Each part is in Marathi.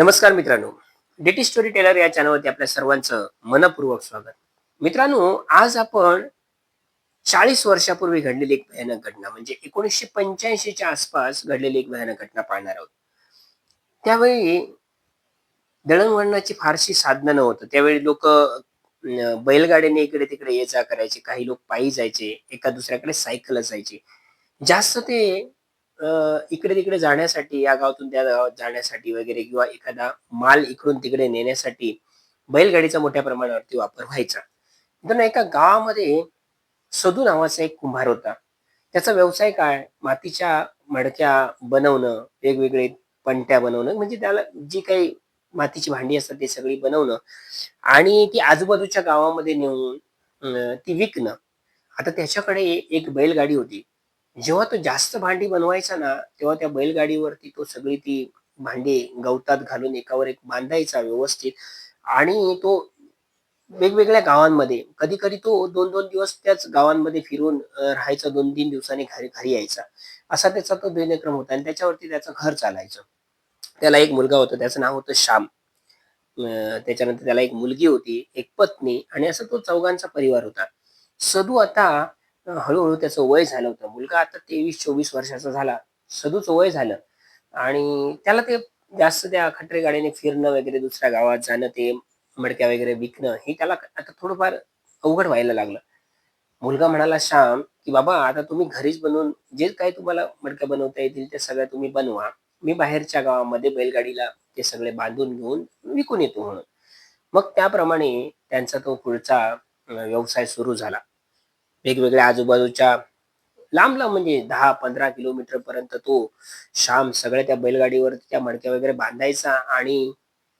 नमस्कार मित्रांनो. डीटी स्टोरी टेलर या चॅनलवरती आपल्या सर्वांचं मनपूर्वक स्वागत. मित्रांनो, आज आपण 40 वर्षापूर्वी घडलेली एक भयानक घटना म्हणजे 1985 च्या आसपास घडलेली एक भयानक घटना पाहणार आहोत. त्यावेळी दळणवळणाची फारशी साधनं नव्हतं. त्यावेळी लोकं बैलगाडीने इकडे-तिकडे ये-जा करायचे. काही लोक पायी जायचे. एका दुसऱ्याकडे सायकल असायची. जास्त ते इकडे-तिकडे जाण्यासाठी, या गावातून त्या गावात जाण्यासाठी वगैरे किंवा एखादा माल इकडून-तिकडे नेण्यासाठी बैलगाडीचा मोठ्या प्रमाणावरती वापर व्हायचा. मित्रांनो, एका गावामध्ये सदू नावाचा एक कुंभार होता. त्याचा व्यवसाय काय? मातीच्या मडक्या बनवणं, वेगवेगळे पणत्या बनवणं, म्हणजे त्याला जी काही मातीची भांडी असतात ती सगळी बनवणं आणि ती आजूबाजूच्या गावामध्ये नेऊन ती विकणं. आता त्याच्याकडे एक बैलगाडी होती. जेव्हा तो जास्त भांडी बनवायचा ना, तेव्हा त्या बैलगाडीवरती तो सगळी ती भांडी गवतात घालून एकावर एक बांधायचा व्यवस्थित आणि तो वेगवेगळ्या गावांमध्ये कधी-कधी तो 2-2 दिवस त्याच गावांमध्ये फिरून राहायचा. 2-3 दिवसांनी घरी घरी यायचा. असा त्याचा तो दिनक्रम होता आणि त्याच्यावरती त्याचं घर चालायचं. त्याला एक मुलगा होता. त्याचं नाव होतं श्याम. त्याच्यानंतर त्याला एक मुलगी होती, एक पत्नी आणि असा तो चौघांचा परिवार होता. सदू आता हळू त्याचं वय झालं होतं. मुलगा आता 23-24 वर्षाचा झाला. सदूचं वय झालं आणि त्याला ते जास्त त्या खटरे गाडीने फिरणं वगैरे, दुसऱ्या गावात जाणं, ते मडक्या वगैरे विकणं, हे त्याला आता थोडंफार अवघड व्हायला लागलं. मुलगा म्हणाला श्याम, की "बाबा, आता तुम्ही घरीच बनवून जे काही तुम्हाला मडक्या बनवता येतील ते सगळ्या तुम्ही बनवा. मी बाहेरच्या गावामध्ये बैलगाडीला ते सगळे बांधून घेऊन विकून येतो" म्हणून. मग त्याप्रमाणे त्यांचा तो पुढचा व्यवसाय सुरू झाला. वेगवेगळ्या आजूबाजूच्या लांब-लांब म्हणजे 10-15 किलोमीटर पर्यंत तो श्याम सगळ्या त्या बैलगाडीवरती त्या मडक्या वगैरे बांधायचा आणि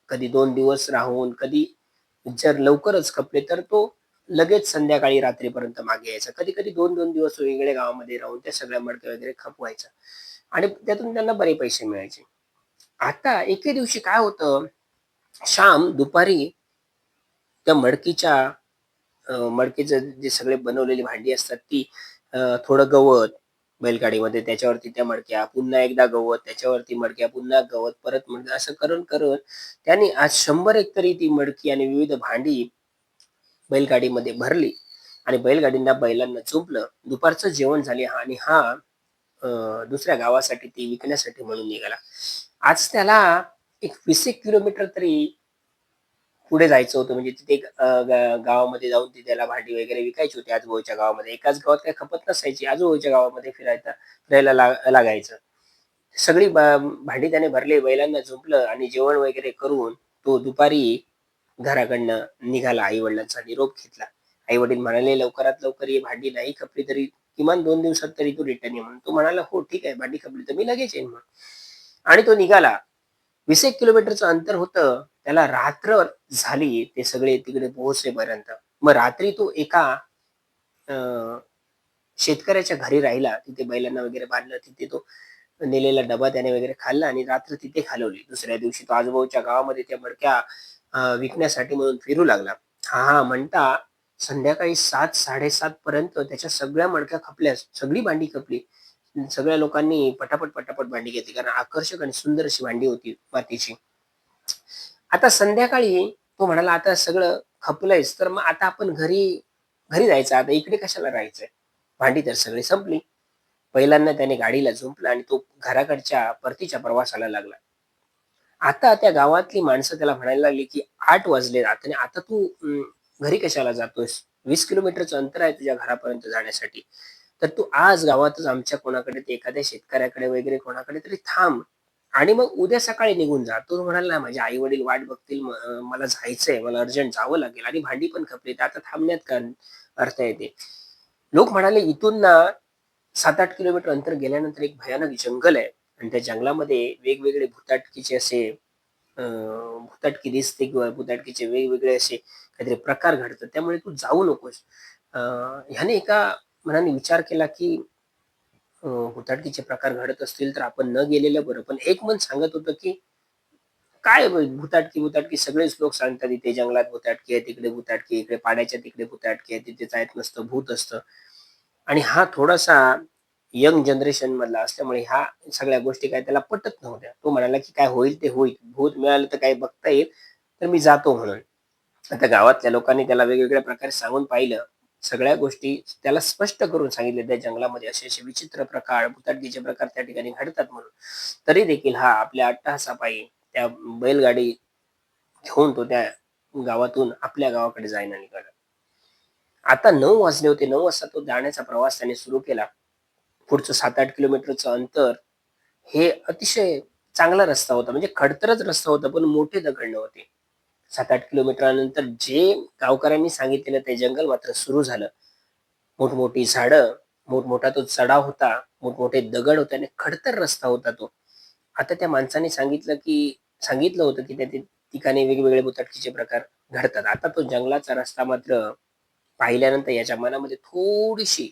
कधी 2 दिवस राहून, कधी जर लवकरच खपले तर तो लगेच संध्याकाळी रात्रीपर्यंत मागे यायचा. कधी-कधी 2-2 दिवस वेगवेगळ्या गावामध्ये राहून त्या सगळ्या मडक्या वगैरे खपवायचा आणि त्यातून त्यांना बरे पैसे मिळायचे. आता एके दिवशी काय होतं, श्याम दुपारी त्या मडकीचं जे सगळे बनवलेली भांडी असतात ती, थोडं गवत बैलगाडीमध्ये, त्याच्यावरती त्या मडक्या, पुन्हा एकदा गवत, त्याच्यावरती मडक्या, पुन्हा गवत, परत मडक्या, असं करून त्याने आज 100 एक तरी ती मडकी आणि विविध भांडी बैलगाडीमध्ये भरली आणि बैलांना जुंपलं. दुपारचं जेवण झाले आणि हा दुसऱ्या गावासाठी ती विकण्यासाठी म्हणून निघाला. आज त्याला एक 20 एक किलोमीटर तरी पुढे जायचं होतं. म्हणजे तिथे एक गावामध्ये जाऊन ती त्याला भांडी वगैरे विकायची होती आजूबाजूच्या गावामध्ये. एकाच गावात काही खपत नसायची. आजूबाजूच्या गावामध्ये फिरायला लागायचं. सगळी भांडी त्याने भरली, बैलांना जुंपलं आणि जेवण वगैरे करून तो दुपारी घराकडनं निघाला. आई-वडिलांचा निरोप घेतला. आई-वडील म्हणाले, "लवकरात लवकर ये, भांडी नाही खपली तरी किमान 2 दिवसात तरी तू रिटर्न ये" म्हणून. तो म्हणाला, "हो, ठीक आहे. भांडी खपली तर मी लगेच येईन" म्हणून. आणि तो निघाला. 20 एक किलोमीटरचं अंतर होतं. त्याला रात्र झाली ते सगळे तिकडे पोहोचेपर्यंत. मग रात्री तो एका अ, शेतकऱ्याच्या घरी राहिला. तिथे बैलांना वगैरे बांधलं. तिथे तो नेलेला डबा त्याने वगैरे खाल्ला आणि रात्र तिथे घालवली. दुसऱ्या दिवशी तो आजूबाजूच्या गावामध्ये त्या मडक्या विकण्यासाठी म्हणून फिरू लागला. हां, म्हणता संध्याकाळी 7-7:30 पर्यंत त्याच्या सगळ्या मडक्या खपल्या. सगळी भांडी खपली. सगळ्या लोकांनी पटापट भांडी घेतली. कारण आकर्षक आणि सुंदर अशी भांडी होती मातीची. आता संध्याकाळी तो म्हणाला, "आता सगळं खपलंयच, तर मग आता आपण घरी घरी जायचं. आता इकडे कशाला राहायचंय? भांडी तर सगळी संपली." पहिल्यांदा त्याने गाडीला जुंपलं आणि तो घराकडच्या परतीच्या प्रवासाला लागला. आता त्या गावातली माणसं त्याला म्हणायला लागली, की 8 वाजलेत आणि आता तू घरी कशाला जातोयस? 20 किलोमीटरचं अंतर आहे तुझ्या घरापर्यंत जाण्यासाठी. तर तू आज गावातच आमच्या कोणाकडे ते एखाद्या शेतकऱ्याकडे वगैरे कोणाकडे तरी थांब आणि मग उद्या सकाळी निघून जा. तो म्हणाला, "माझे आई-वडील वाट बघतील. मला जायचंय. मला अर्जंट जावं लागेल आणि भांडी पण खपली. तर आता थांबण्यात काय अर्थ आहे ते." लोक म्हणाले, "इथून ना 7-8 किलोमीटर अंतर गेल्यानंतर एक भयानक जंगल आहे आणि त्या जंगलामध्ये वेगवेगळे भुताटकीचे असे भुताटकी दिसते किंवा भुताटकीचे वेगवेगळे असे काहीतरी प्रकार घडतात. त्यामुळे तू जाऊ नकोस." ह्याने एका मनाने विचार केला, की भुताटकीचे प्रकार घडत असतील तर आपण न गेलेलं बरं. पण एक मन सांगत होतं, की काय भुताटकी सगळेच लोक सांगतात, इथे जंगलात भुताटकी आहे, तिकडे भुताटकी आहे, इकडे पाण्याच्या तिकडे भुताटकी आहे, तिथे जायत नसतं, भूत असतं. आणि हा थोडासा यंग जनरेशन मधला असल्यामुळे ह्या सगळ्या गोष्टी काय त्याला पटत नव्हत्या. तो म्हणाला, की "काय होईल ते होईल. भूत मिळालं तर काही बघता येईल, तर मी जातो" म्हणून. आता गावातल्या लोकांनी त्याला वेगवेगळ्या प्रकारे सांगून पाहिलं. सगळ्या गोष्टी त्याला स्पष्ट करून सांगितल्या त्या जंगलामध्ये असे-असे विचित्र प्रकार, भुताटकीचे प्रकार त्या ठिकाणी घडतात म्हणून. तरी देखील हा आपल्या अट्टहासापायी त्या बैलगाडी घेऊन तो त्या गावातून आपल्या गावाकडे जायला निघाला. आता 9 वाजले होते. 9 वाजता तो जाण्याचा प्रवास त्याने सुरू केला. पुढचं 7-8 किलोमीटरचं अंतर हे अतिशय चांगला रस्ता होता. म्हणजे खडतरच रस्ता होता, पण मोठे दगड नव्हते. 7-8 किलोमीटरानंतर जे गावकऱ्यांनी सांगितलेलं ते जंगल मात्र सुरू झालं. मोठमोठी झाडं, मोठमोठा तो चढाव होता, मोठमोठे दगड होते आणि खडतर रस्ता होता तो. आता त्या माणसाने सांगितलं होतं, की त्या ठिकाणी वेगवेगळे भुताटकीचे प्रकार घडतात. आता तो जंगलाचा रस्ता मात्र पाहिल्यानंतर याच्या मनामध्ये थोडीशी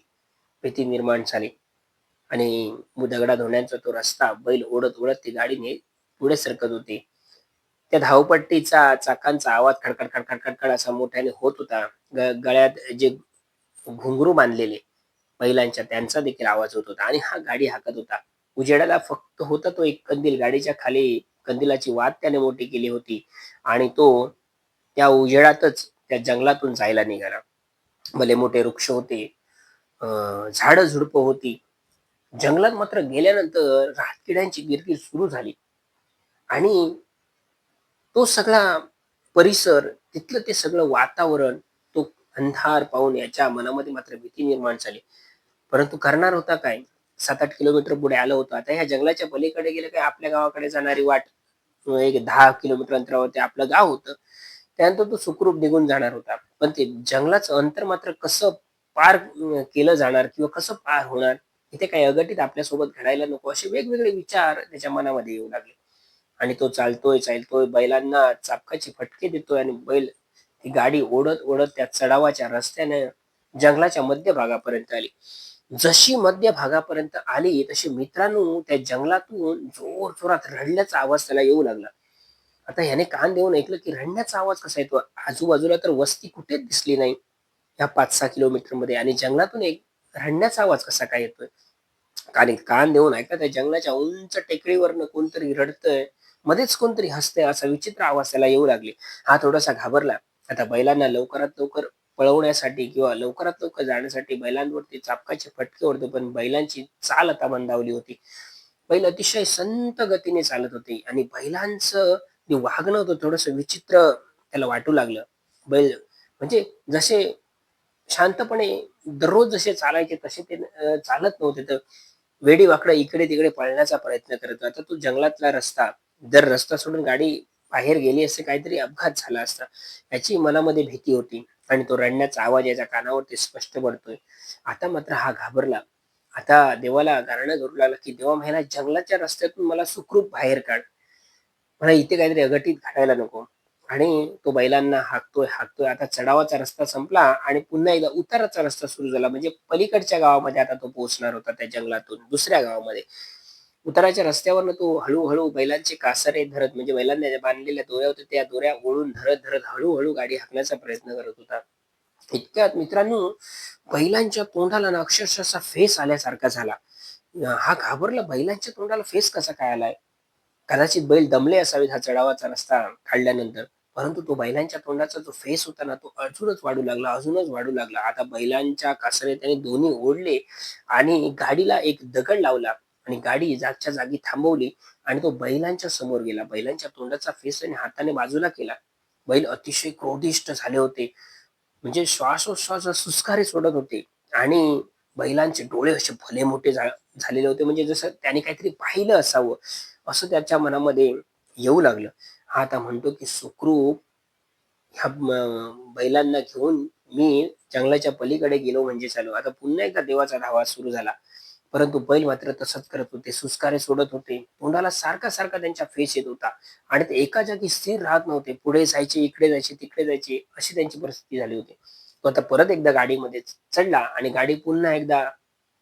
भीती निर्माण झाली आणि दगडात होण्याचा तो रस्ता बैल ओढत-ओढत ती गाडीने पुढे सरकत होती. त्या धावपट्टीचा चाकांचा आवाज खडखड, खडखड, खडखड असा मोठ्याने होत होता. गळ्यात जे घुंगरू बांधलेले बैलांच्या त्यांचा देखील आवाज होत होता आणि हा गाडी हाकत होता. उजेडाला फक्त होता तो एक कंदील. गाडीच्या खाली कंदिलाची वात त्याने मोठी केली होती आणि तो त्या उजेडातच त्या जंगलातून जायला निघाला. भले मोठे वृक्ष होते, झाडं-झुडपं होती. जंगलात मात्र गेल्यानंतर रातकिड्यांची किरकिर सुरू झाली आणि तो सगळा परिसर, तिथलं ते सगळं वातावरण, तो अंधार पाहून याच्या मनामध्ये मात्र भीती निर्माण झाली. परंतु करणार होता काय? 7-8 किलोमीटर पुढे आलं होतं. आता ह्या जंगलाच्या पलीकडे गेलं काय आपल्या गावाकडे जाणारी वाट एक 10 किलोमीटर अंतरावरती आपलं गाव होतं. त्यानंतर तो सुखरूप निघून जाणार होता. पण ते जंगलाचं अंतर मात्र कसं पार केलं जाणार किंवा कसं पार होणार? इथे काही अघटित आपल्यासोबत घडायला नको असे वेगवेगळे विचार त्याच्या मनामध्ये येऊ लागले. आणि तो चालतोय, चालतोय, बैलांना चाबकाचे फटके देतोय आणि बैल ती गाडी ओढत-ओढत त्या चढावाच्या रस्त्याने जंगलाच्या मध्यभागापर्यंत आली. जशी मध्यभागापर्यंत आली, तशी मित्रांनो त्या जंगलातून जोरजोरात रडल्याचा आवाज त्याला येऊ लागला. आता ह्याने कान देऊन ऐकलं, की रडण्याचा आवाज कसा येतो? आजूबाजूला तर वस्ती कुठेच दिसली नाही. या 5-6 किलोमीटरमध्ये आणि जंगलातून एक रडण्याचा आवाज कसा काय येतोय? आणि कान देऊन ऐका त्या जंगलाच्या उंच टेकडीवरनं कोणतरी रडतंय, मध्येच कोणतरी हसतंय असा विचित्र आवाज त्याला येऊ लागले. हा थोडासा घाबरला. आता बैलांना लवकरात लवकर पळवण्यासाठी किंवा लवकरात लवकर जाण्यासाठी बैलांवरती चाबकाचे फटके ओढतो, पण बैलांची चाल आता मंदावली होती. बैल अतिशय संथ गतीने चालत होते आणि बैलांचं जे वागणं होतं थोडंसं विचित्र त्याला वाटू लागलं. बैल म्हणजे जसे शांतपणे दररोज जसे चालायचे तसे ते चालत नव्हते. तर वेडीवाकडं इकडे-तिकडे पळण्याचा प्रयत्न करत होता. आता तो जंगलातला रस्ता, जर रस्ता सोडून गाडी बाहेर गेली असती काहीतरी अपघात झाला असता, याची मनामध्ये भीती होती आणि तो रडण्याचा आवाज याच्या कानावरती स्पष्ट पडतोय. आता मात्र हा घाबरला. आता देवाला गारणं करू लागला, की "देवा मला जंगलाच्या रस्त्यातून मला सुखरूप बाहेर काढ. मला इथे काहीतरी अघटित घडायला नको." आणि तो बैलांना हाकतोय, हाकतोय. आता चढावाचा रस्ता संपला आणि पुन्हा एकदा उताराचा रस्ता सुरू झाला. म्हणजे पलीकडच्या गावामध्ये आता तो पोहोचणार होता त्या जंगलातून दुसऱ्या गावामध्ये. उताराच्या रस्त्यावरनं तो हळू बैलांचे कासरे धरत म्हणजे बैलांना ज्या बांधलेल्या दोऱ्या होत्या, त्या दोऱ्या ओढून धरत हळू गाडी हाकण्याचा प्रयत्न करत होता. इतक्यात मित्रांनो, बैलांच्या तोंडाला ना अक्षरशः असा फेस आल्यासारखा झाला. हा घाबरला, बैलांच्या तोंडाला फेस कसा काय आलाय? कदाचित बैल दमले असावेत हा चढावाचा रस्ता काढल्यानंतर. परंतु तो बैलांच्या तोंडाचा जो फेस होता ना, तो अजूनच वाढू लागला, अजूनच वाढू लागला. आता बैलांच्या कासरे त्याने दोन्ही ओढले आणि गाडीला एक दगड लावला आणि गाडी जागच्या जागी थांबवली आणि तो बैलांच्या समोर गेला. बैलांच्या तोंडाचा फेस त्याने हाताने बाजूला केला. बैल अतिशय क्रोधिष्ठ झाले होते. म्हणजे श्वासोच्छ्वास सुस्कारे सोडत होते आणि बैलांचे डोळे असे भले मोठे झालेले होते. म्हणजे जसं त्याने काहीतरी पाहिलं असावं, असं त्याच्या मनामध्ये येऊ लागलं. हा आता म्हणतो, की सुखरूप ह्या बैलांना घेऊन मी जंगलाच्या पलीकडे गेलो म्हणजे चालू. आता पुन्हा एकदा देवाचा धावा सुरू झाला. परंतु बैल मात्र तसंच करत होते. सुस्कारे सोडत होते. तोंडाला सारखा त्यांच्या फेस येत होता आणि ते एका जागी स्थिर राहत नव्हते. पुढे जायचे, इकडे जायचे, तिकडे जायचे, अशी त्यांची परिस्थिती झाली होती. तो आता परत एकदा गाडीमध्ये चढला आणि गाडी पुन्हा एकदा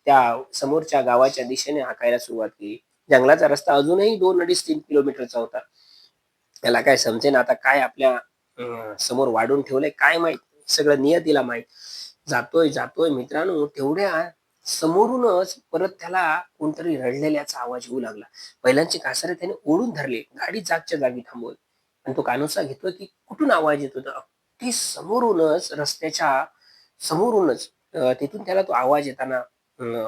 त्या समोरच्या गावाच्या दिशेने हाकायला सुरुवात केली. जंगलाचा रस्ता अजूनही 2 2.5-3 किलोमीटरचा होता. त्याला काय समजेना आता काय आपल्या समोर वाढून ठेवलंय काय माहीत? सगळं नियतीला माहीत. जातोय मित्रांनो, तेवढ्या समोरूनच परत त्याला कोणतरी रडलेल्याचा आवाज येऊ लागला. बैलांची कासरे त्याने ओढून धरले. गाडी जागच्या जागी थांबवली आणि तो कानोसा घेतोय, की कुठून आवाज येत होता. अगदी समोरूनच, रस्त्याच्या समोरूनच तिथून त्याला तो आवाज येताना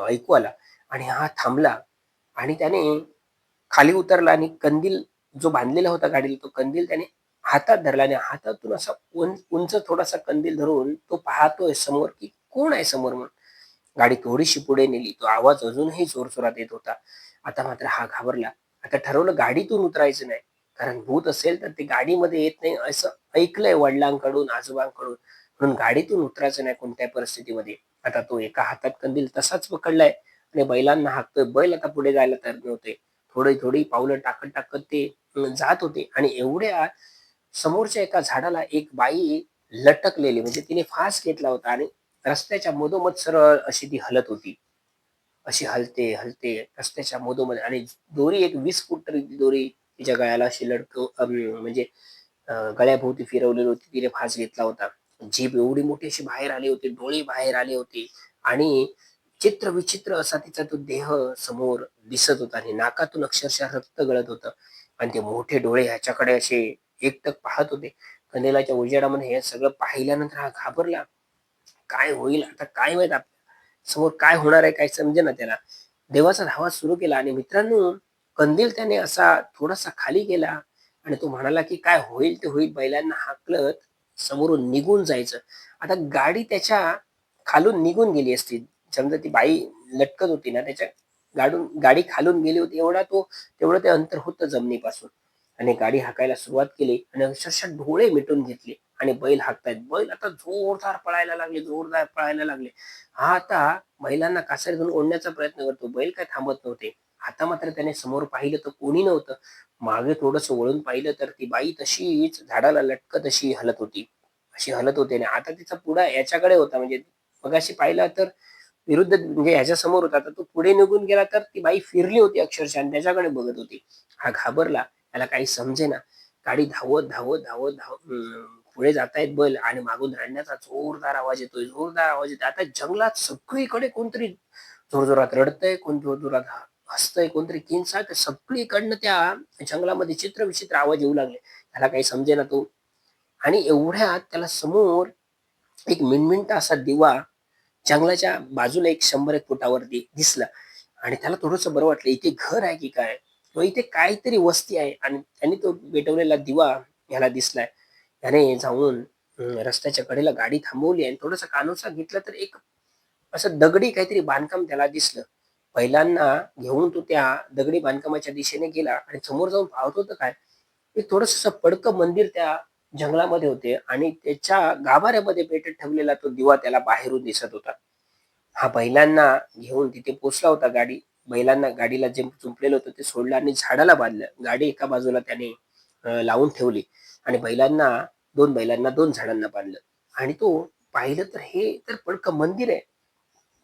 ऐकू आला आणि हा थांबला आणि त्याने खाली उतरला आणि कंदील जो बांधलेला होता गाडीला, तो कंदील त्याने हातात धरला आणि हातातून असा उंच थोडासा कंदील धरून तो पाहतोय समोर, की कोण आहे समोर म्हणून. गाडी थोडीशी पुढे नेली. तो आवाज अजूनही जोरजोरात येत होता. आता मात्र हा घाबरला. आता ठरवलं गाडीतून उतरायचं नाही. कारण भूत असेल तर ते गाडीमध्ये येत नाही असं ऐकलंय वडिलांकडून, आजोबांकडून. म्हणून गाडीतून उतरायचं नाही कोणत्याही परिस्थितीमध्ये. आता तो एका हातात कंदील तसाच पकडलाय आणि बैलांना हाकतोय. बैल आता पुढे जायला तयार नव्हते. थोडी-थोडी पावलं टाकत-टाकत ते जात होते आणि एवढ्यात समोरच्या एका झाडाला एक बाई लटकलेली म्हणजे तिने फास घेतला होता आणि रस्त्याच्या मधोमध सरळ अशी ती हलत होती. अशी हलते, हलते रस्त्याच्या मधोमध आणि दोरी एक 20 फूट तरी ती दोरी तिच्या गळ्याला अशी म्हणजे गळ्याभोवती फिरवलेली होती. तिने फास घेतला होता. जीभ एवढी मोठी अशी बाहेर आली होती, डोळे बाहेर आले होते आणि चित्र-विचित्र असा तिचा तो देह समोर दिसत होता आणि नाकातून अक्षरशः रक्त गळत होतं आणि ते मोठे डोळे ह्याच्याकडे असे एकटक पाहत होते. कंदिलाच्या उजेडामध्ये हे सगळं पाहिल्यानंतर हा घाबरला. काय होईल आता काय माहीत समोर काय होणार आहे काय समजेना त्याला. देवाचा धावा सुरू केला आणि मित्रांनो, कंदील त्याने असा थोडासा खाली केला आणि तो म्हणाला, की "काय होईल ते होईल." बैलांना हाकलत समोरून निघून जायचं. आता गाडी त्याच्या खालून निघून गेली असती. समजा ती बाई लटकत होती ना, त्याच्या गाडी खालून गेली होती. तेवढं ते अंतर होतं जमिनीपासून आणि गाडी हाकायला सुरुवात केली आणि अक्षरशः डोळे मिटून घेतले आणि बैल हाकतायत. बैल आता जोरदार पळायला लागले, जोरदार पळायला लागले. हा आता बैलांना कासरीतून ओढण्याचा प्रयत्न करतो. बैल काय थांबत नव्हते. आता मात्र त्याने समोर पाहिलं तर कोणी नव्हतं. मागे थोडंसं वळून पाहिलं तर ती बाई तशीच झाडाला लटकत अशी हलत होती. अशी हलत होती आणि आता तिचा पुढा याच्याकडे होता म्हणजे मगाशी पाहिला तर विरुद्ध म्हणजे ह्याच्यासमोर होता. तर तो पुढे निघून गेला तर ती बाई फिरली होती अक्षरशः आणि त्याच्याकडे बघत होती. हा घाबरला. त्याला काही समजेना. गाडी धावत, धावत, धावत, पुढे जातायत बैल आणि मागून रडण्याचा जोरदार आवाज येतोय, जोरदार आवाज येतोय. आता जंगलात सगळीकडे कोणतरी जोरजोरात रडतंय, कोण जोरजोरात हसतंय, कोणतरी किंचाळतंय. सगळीकडनं त्या जंगलामध्ये चित्रविचित्र आवाज येऊ लागले. त्याला काही समजेना तो आणि एवढ्यात त्याला समोर एक मिणमिणता असा दिवा जंगलाच्या बाजूला एक 100-1 फुटावरती दिसला आणि त्याला थोडंसं बरं वाटलं. इथे घर आहे की काय? किंवा इथे काहीतरी वस्ती आहे आणि त्याने तो पेटवलेला दिवा ह्याला दिसलाय. त्याने जाऊन रस्त्याच्या कडेला गाडी थांबवली आणि थोडासा कानोसा घेतला तर एक असं दगडी काहीतरी बांधकाम त्याला दिसलं. बैलांना घेऊन तो त्या दगडी बांधकामाच्या दिशेने गेला आणि समोर जाऊन पाहतो तर काय, एक थोडंसं पडकं मंदिर त्या जंगलामध्ये होते आणि त्याच्या गाभाऱ्यामध्ये पेटत ठेवलेला तो दिवा त्याला बाहेरून दिसत होता. हा बैलांना घेऊन तिथे पोहोचला होता गाडी. बैलांना गाडीला जे जुंपलेलं होतं ते सोडलं आणि झाडाला बांधलं. गाडी एका बाजूला त्याने लावून ठेवली आणि दोन बैलांना 2 झाडांना बांधलं आणि तो पाहिलं तर हे तर पडकं मंदिर आहे.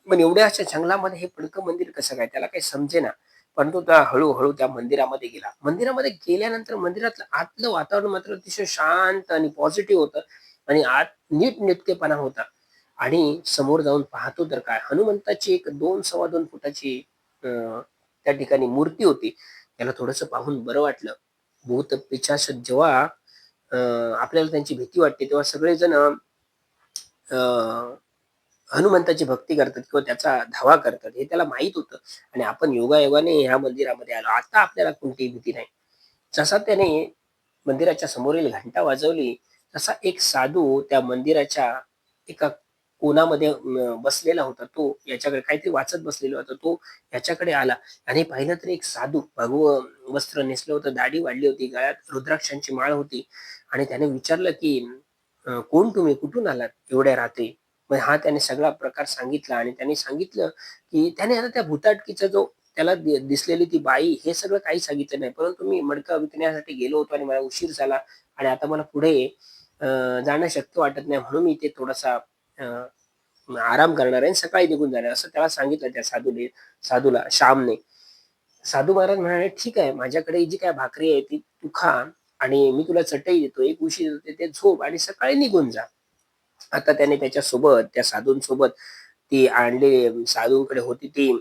पण एवढ्या अशा जंगलामध्ये हे पडकं मंदिर कसं काय? त्याला काही समजेना. परंतु त्या हळू त्या मंदिरामध्ये गेला. मंदिरामध्ये गेल्यानंतर मंदिरातलं आतलं वातावरण मात्र अतिशय शांत आणि पॉझिटिव्ह होतं आणि आत नीटनेटकेपणा होता. आणि समोर जाऊन पाहतो तर काय हनुमंताची एक 2 सव्वा 2 फुटाची त्या ठिकाणी मूर्ती होती. त्याला थोडंसं पाहून बरं वाटलं. भूत पिशाच जेव्हा आपल्याला त्यांची भीती वाटते तेव्हा सगळेजण हनुमंताची भक्ती करतात किंवा त्याचा धावा करतात हे त्याला माहीत होतं आणि आपण योगायोगाने ह्या मंदिरामध्ये आलो. आता आपल्याला कोणतीही भीती नाही. जसा त्याने मंदिराच्या समोरील घंटा वाजवली, तसा एक साधू त्या मंदिराच्या एका कोणामध्ये बसलेला होता. तो याच्याकडे काहीतरी वाचत बसलेला होता. तो याच्याकडे आला आणि पाहिलं तर एक साधू भगवं वस्त्र नेसलं होतं, दाढी वाढली होती, गळ्यात रुद्राक्षांची माळ होती आणि त्याने विचारलं, की "कोण तुम्ही? कुठून आलात एवढ्या रात्री?" मग हा त्याने सगळा प्रकार सांगितला आणि त्याने सांगितलं, की त्याने आता त्या भुताटकीचा जो त्याला दिसलेली ती बाई हे सगळं काही सांगितलं नाही. परंतु मी मडकं विकण्यासाठी गेलो होतो आणि मला उशीर झाला आणि आता मला पुढे अ, जाणं शक्य वाटत नाही म्हणून मी इथे थोडासा आराम करणार आहे आणि सकाळी निघून जाणार असं त्याला सांगितलं त्या साधूला श्यामने. साधू महाराज म्हणाले, "ठीक आहे, माझ्याकडे जी काही भाकरी आहे ती तू खा आणि मी तुला चटई देतो, एक उशी देतो, ते झोप आणि सकाळी निघून जा." आता त्याने त्याच्यासोबत त्या साधूंसोबत ती आणलेली साधूंकडे होती ती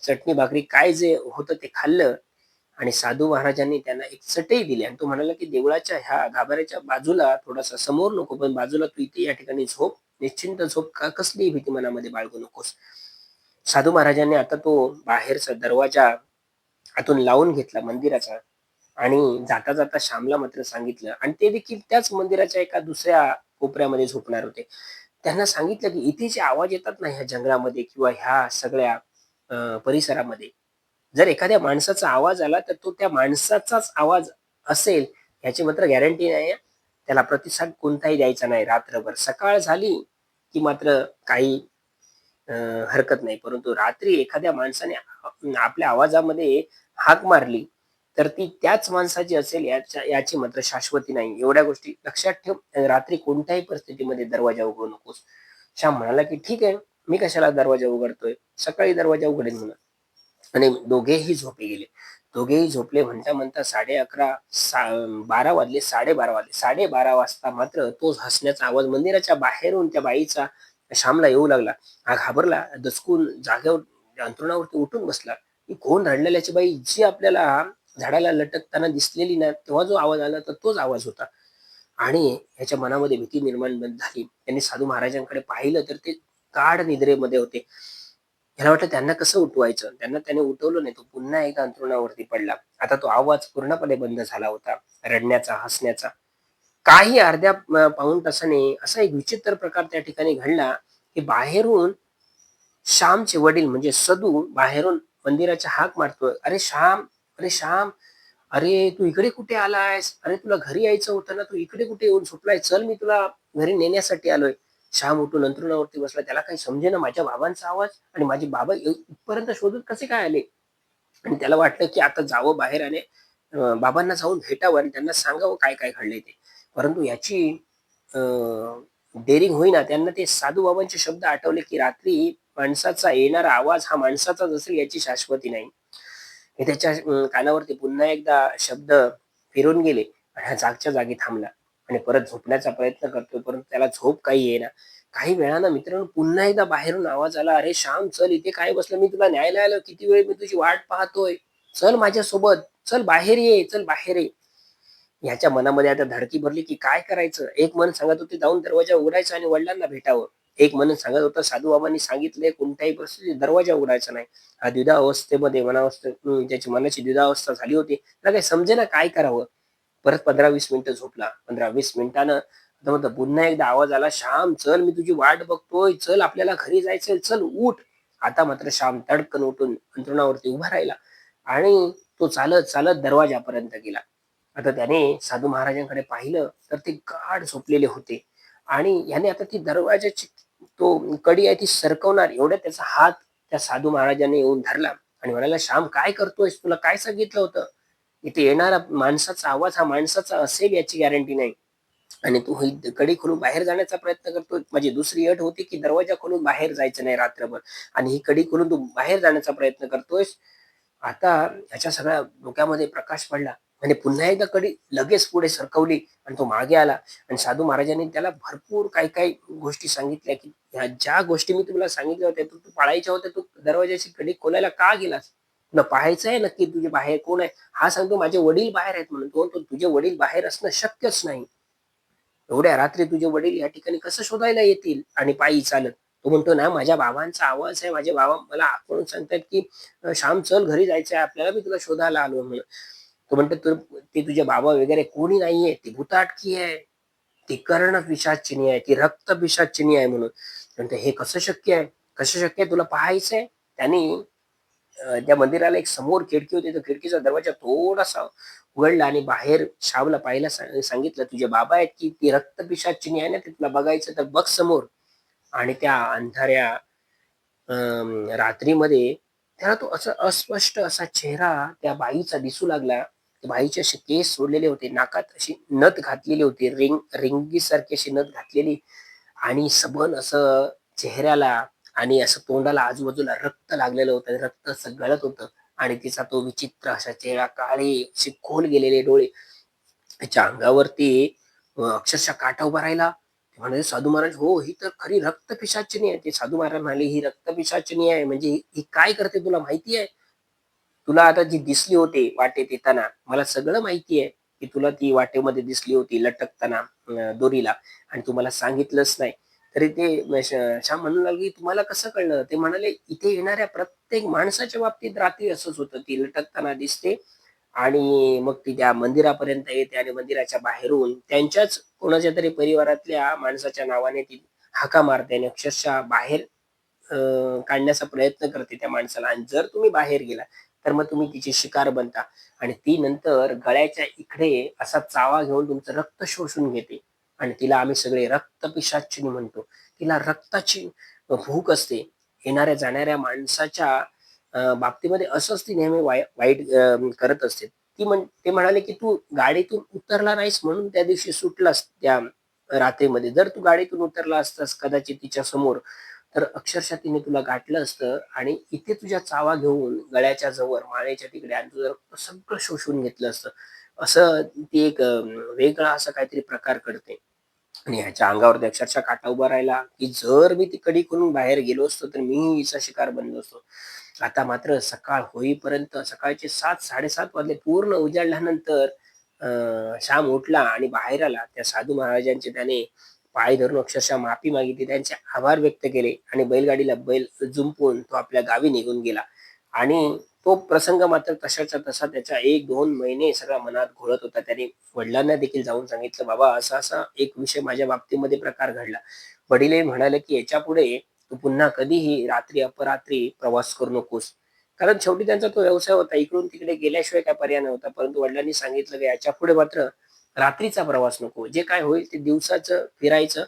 चटणी भाकरी काय जे होतं ते खाल्लं आणि साधू महाराजांनी त्यांना एक चटई दिली आणि तो म्हणाला, की "देवळाच्या ह्या गाभाऱ्याच्या बाजूला थोडासा समोर नको, पण बाजूला तू इथे या ठिकाणी झोप. निश्चिंत झोप. कसलीही भीती मनामध्ये बाळगू नकोस." साधू महाराजांनी आता तो बाहेरचा दरवाजा आतून लावून घेतला मंदिराचा आणि जाता जाता श्यामला मात्र सांगितलं आणि ते देखील त्याच मंदिराच्या एका दुसऱ्या कोपऱ्यामध्ये झोपणार होते. त्यांना सांगितलं, की इथे जे आवाज येतात ना ह्या जंगलामध्ये किंवा ह्या सगळ्या परिसरामध्ये, जर एखाद्या माणसाचा आवाज आला तर तो त्या माणसाचाच आवाज असेल ह्याची मात्र गॅरंटी नाही आहे. त्याला प्रतिसाद कोणताही द्यायचा नाही रात्रभर. सकाळ झाली, की मात्र काही अ, हरकत नाही. परंतु रात्री एखाद्या माणसाने आपल्या आवाजामध्ये हाक मारली, तर ती त्याच माणसाची असेल याची मात्र शाश्वती नाही. एवढ्या गोष्टी लक्षात ठेव. रात्री कोणत्याही परिस्थितीमध्ये दरवाजा उघडू नकोस. श्याम म्हणाला, की "ठीक आहे, मी कशाला दरवाजा उघडतोय? सकाळी दरवाजा उघडेन म्हणून." आणि दोघेही झोपी गेले. दोघेही झोपले म्हणता-म्हणता 11:30 12 वाजले, 12:30 वाजले. 12:30 वाजता मात्र तो हसण्याचा आवाज मंदिराच्या बाहेरून त्या बाईचा श्यामला येऊ लागला. हा घाबरला, दचकून जागेवर अंथरुणावरती उठून बसला. ही कोण रडलेल्याची बाई जी आपल्याला झाडाला लटकताना दिसलेली ना, तेव्हा जो आवाज आला तर तोच आवाज होता. आणि ह्याच्या मनामध्ये भीती निर्माण झाली. त्यांनी साधू महाराजांकडे पाहिलं तर ते गाढ निद्रेमध्ये होते. ह्याला वाटलं त्यांना कसं उठवायचं? त्यांना त्याने उठवलं नाही. तो पुन्हा एकदा अंथरुणावरती पडला. आता तो आवाज पूर्णपणे बंद झाला होता. रडण्याचा, हसण्याचा. काही अर्ध्या पाऊण तासाने असा एक विचित्र प्रकार त्या ठिकाणी घडला, की बाहेरून श्यामचे वडील म्हणजे सदू बाहेरून मंदिराच्या हाक मारतोय, "अरे श्याम, अरे श्याम, अरे तू इकडे कुठे आलायस? अरे तुला घरी यायचं होतं ना, तू इकडे कुठे येऊन झोपलाय? चल मी तुला घरी नेण्यासाठी आलोय." श्याम उठून अंथरुणावरती बसला. त्याला काही समजेना माझ्या बाबांचा आवाज आणि माझे बाबा इथपर्यंत शोधत कसे काय आले? आणि त्याला वाटलं, की आता जावं बाहेर आणि बाबांना जाऊन भेटावं आणि त्यांना सांगावं काय-काय घडलंय ते. परंतु याची अ, डेअरिंग होईना. त्यांना ते साधू बाबांचे शब्द आठवले, की रात्री माणसाचा येणारा आवाज हा माणसाचाच असेल याची शाश्वती नाही. हे त्याच्या कानावरती पुन्हा एकदा शब्द फिरून गेले आणि हा जागच्या जागी थांबला आणि परत झोपण्याचा प्रयत्न करतोय, परंतु त्याला झोप काही येईना. काही वेळानं मित्रांनो पुन्हा एकदा बाहेरून आवाज आला, "अरे श्याम चल इथे काय बसला? मी तुला न्यायला आलो. किती वेळ मी तुझी वाट पाहतोय. चल माझ्यासोबत. चल बाहेर ये. चल बाहेर ये." ह्याच्या मनामध्ये आता धडकी भरली, की काय करायचं? एक मन सांगत होते जाऊन दरवाजा उघडायचा आणि वडिलांना भेटावं. एक मन सांगत होतं साधूबाबांनी सांगितलंय कोणत्याही परिस्थितीत दरवाजा उघडायचा नाही. हा द्विधावस्थेमध्ये त्याची मनाची द्विधावस्था झाली होती. त्याला काही समजेना काय करावं? परत 15-20 मिनिटं झोपला. 15-20 मिनिटानं आता म्हणतो पुन्हा एकदा आवाज आला, "श्याम चल मी तुझी वाट बघतोय. चल आपल्याला घरी जायचंय. चल उठ." आता मात्र श्याम तडकन उठून अंथरुणावरती उभा राहिला आणि तो चालत, चालत दरवाजापर्यंत गेला. आता त्याने साधू महाराजांकडे पाहिलं, तर ते गाढ झोपलेले होते आणि ह्याने आता ती दरवाजाची तो कडी आहे ती सरकवणार एवढ्यात त्याचा हात त्या साधू महाराजांनी येऊन धरला आणि म्हणाला, "श्याम काय करतोयस? तुला काय सांगितलं होतं? इथे येणारा माणसाचा आवाज हा माणसाचा असेल याची गॅरंटी नाही आणि तू ही कडी खोलून बाहेर जाण्याचा प्रयत्न करतोय. माझी दुसरी अट होती, की दरवाजा खोलून बाहेर जायचं नाही रात्रभर आणि ही कडी खोलून तू बाहेर जाण्याचा प्रयत्न करतोयस." आता ह्याच्या सगळ्या डोक्यामध्ये प्रकाश पडला आणि पुन्हा एकदा कडी लगेच पुढे सरकवली आणि तो मागे आला आणि साधू महाराजांनी त्याला भरपूर काही-काही गोष्टी सांगितल्या, की ह्या ज्या गोष्टी मी तुला सांगितल्या होत्या, तू तू पाळायच्या होत्या, तू दरवाजाची कडी खोलायला का गेलास? तुला पाहायचं आहे नक्की तुझे बाहेर कोण आहे? हा सांगतो माझे वडील बाहेर आहेत म्हणून. तो म्हणतो तुझे वडील बाहेर असणं शक्यच नाही. एवढ्या रात्री तुझे वडील या ठिकाणी कसं शोधायला येतील आणि पायी चालत? तो म्हणतो ना, माझ्या बाबांचा आवाज आहे. माझे बाबा मला हाक मारून सांगतायत, की "श्याम चल घरी जायचं आहे आपल्याला. मी तुला शोधायला आलो" म्हणून. तो म्हणतो, ते तुझे बाबा वगैरे कोणी नाहीये. ती भुताटकी आहे. ती कर्ण पिशाचिनी आहे. ती रक्त पिशाचिनी आहे" म्हणून. म्हणतो, "हे कसं शक्य आहे? कसं शक्य आहे? तुला पाहायचंय?" त्याने त्या मंदिराला एक समोर खिडकी होती. त्या खिडकीचा दरवाजा थोडासा उघडला आणि बाहेर श्यामला पाहायला सांगितलं, "तुझे बाबा आहेत की ती रक्तपिशाचिनी आहे ना, ते तुला बघायचं तर बघ समोर." आणि त्या अंधाऱ्या रात्रीमध्ये त्याला तो असा अस्पष्ट असा चेहरा त्या बाईचा दिसू लागला. त्या बाईचे असे केस सोडलेले होते. नाकात अशी नथ घातलेली होती. रिंगीसारखी अशी नथ घातलेली आणि सबन असं चेहऱ्याला आणि असं तोंडाला आजूबाजूला रक्त लागलेलं होतं. रक्त असं गळत होतं आणि तिचा तो विचित्र असा चेहरा, काळे असे खोल गेलेले डोळे. त्याच्या अंगावरती अक्षरशः काटा उभा राहिला. म्हणाले साधू महाराज, "हो, ही तर खरी रक्तपिशाचिनी आहे." ते साधू महाराज म्हणाले, "ही रक्तपिशाचिनी आहे म्हणजे ही ही काय करते तुला माहिती आहे? तुला आता जी दिसली होती वाटेत येताना, मला सगळं माहिती आहे, की तुला ती वाटेमध्ये दिसली होती लटकताना दोरीला आणि तू मला सांगितलंच नाही." तरी ते श्याम म्हणू लागले, "तुम्हाला कसं कळलं?" ते म्हणाले, "इथे येणाऱ्या प्रत्येक माणसाच्या बाबतीत रात्री असंच होतं. ती लटकताना दिसते आणि मग ती त्या मंदिरापर्यंत येते आणि मंदिराच्या बाहेरून त्यांच्याच कोणाच्यातरी परिवारातल्या माणसाच्या नावाने ती हाका मारते आणि अक्षरशः बाहेर अ, काढण्याचा प्रयत्न करते त्या माणसाला आणि जर तुम्ही बाहेर गेला, तर मग तुम्ही तिची शिकार बनता आणि ती नंतर गळ्याच्या इकडे असा चावा घेऊन तुमचं रक्त शोषून घेते आणि तिला आम्ही सगळे रक्तपिशाचिनी म्हणतो. तिला रक्ताची भूक असते. येणाऱ्या-जाणाऱ्या माणसाच्या बाबतीमध्ये असंच ती नेहमी वाईट करत असते. ते म्हणाले, की "तू गाडीतून उतरला नाहीस म्हणून त्या दिवशी सुटलास त्या रात्रीमध्ये. जर तू गाडीतून उतरला असतास कदाचित तिच्यासमोर, तर अक्षरशः तिने तुला गाठलं असतं आणि इथे तुझ्या चावा घेऊन गळ्याच्या जवळ, मानेच्या तिकडे आणि तुझं रक्त सगळं शोषून घेतलं असतं." असं ती एक वेगळा असा काहीतरी प्रकार करते. आणि ह्याच्या अंगावरती अक्षरशः काटा उभा राहिला, की जर मी ती कडी करून बाहेर गेलो असतो, तर मीही हिचा शिकार बनलो असतो. आता मात्र सकाळ होईपर्यंत सकाळचे 7:00-7:30 वाजले. पूर्ण उजाडल्यानंतर श्याम उठला आणि बाहेर आला. त्या साधू महाराजांचे त्याने पाय धरून अक्षरशः माफी मागितली. त्यांचे आभार व्यक्त केले आणि बैलगाडीला बैल जुंपवून तो आपल्या गावी निघून गेला. आणि तो प्रसंग मात्र तशाच्या तसा त्याच्या 1-2 महिने सगळा मनात घोळत होता. त्याने वडिलांना देखील जाऊन सांगितलं, "बाबा असा-असा एक विषय माझ्या बाबतीमध्ये प्रकार घडला." वडीलही म्हणाले, की "याच्यापुढे तू पुन्हा कधीही रात्री अपरात्री प्रवास करू नकोस." कारण शेवटी त्यांचा तो व्यवसाय होता. इकडून तिकडे गेल्याशिवाय काही पर्याय नव्हता. परंतु वडिलांनी सांगितलं, की "याच्यापुढे मात्र रात्रीचा प्रवास नको. जे काय होईल ते दिवसाचं फिरायचं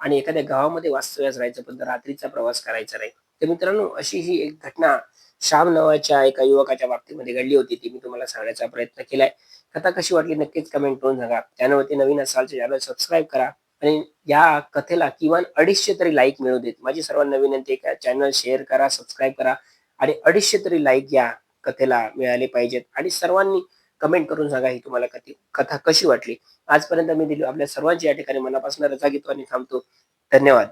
आणि एखाद्या गावामध्ये वास्तव्यास राहायचं, पण रात्रीचा प्रवास करायचा नाही." तर मित्रांनो, अशी ही एक घटना श्याम नावाच्या एका युवकाच्या बाबतीमध्ये घडली होती. ती मी तुम्हाला सांगण्याचा प्रयत्न केलाय. कथा कशी वाटली नक्कीच कमेंट करून सांगा. चॅनलवरती नवीन असाल तर चॅनल सबस्क्राईब करा आणि या कथेला किमान 250 तरी लाईक मिळू देत. माझी सर्वांना विनंती आहे, चॅनल शेअर करा, सबस्क्राईब करा आणि 250 तरी लाईक या कथेला मिळाले पाहिजेत आणि सर्वांनी कमेंट करून सांगा ही तुम्हाला कथा कशी वाटली. आजपर्यंत मी दिली आपल्या सर्वांची या ठिकाणी मनापासून रजा घेतो आणि थांबतो. धन्यवाद.